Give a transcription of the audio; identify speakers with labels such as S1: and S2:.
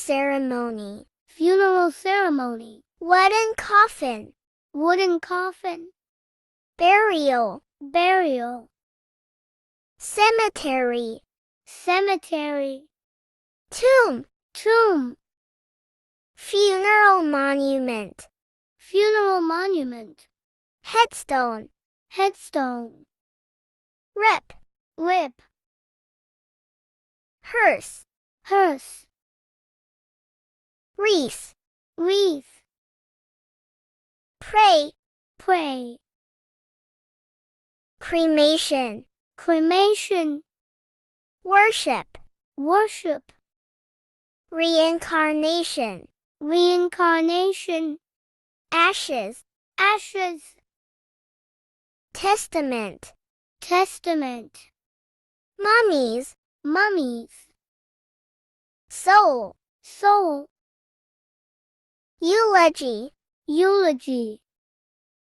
S1: ceremony.
S2: Funeral ceremony.
S1: Wooden coffin.
S2: Wooden coffin.
S1: Burial.
S2: Burial.
S1: Cemetery.
S2: Cemetery.
S1: Tomb.
S2: Tomb.
S1: Funeral monument.
S2: Funeral monument.
S1: Headstone.
S2: Headstone.
S1: Rip.
S2: Rip.
S1: Hearse.
S2: Hearse.
S1: Wreath.
S2: Wreath.
S1: Pray.
S2: Pray.
S1: Cremation.
S2: Cremation.
S1: Worship.
S2: Worship.
S1: Reincarnation.
S2: Reincarnation.
S1: Ashes.
S2: Ashes.
S1: Testament.
S2: Testament.
S1: Mummies.
S2: Mummies.
S1: Soul.
S2: Soul.
S1: Eulogy.
S2: Eulogy.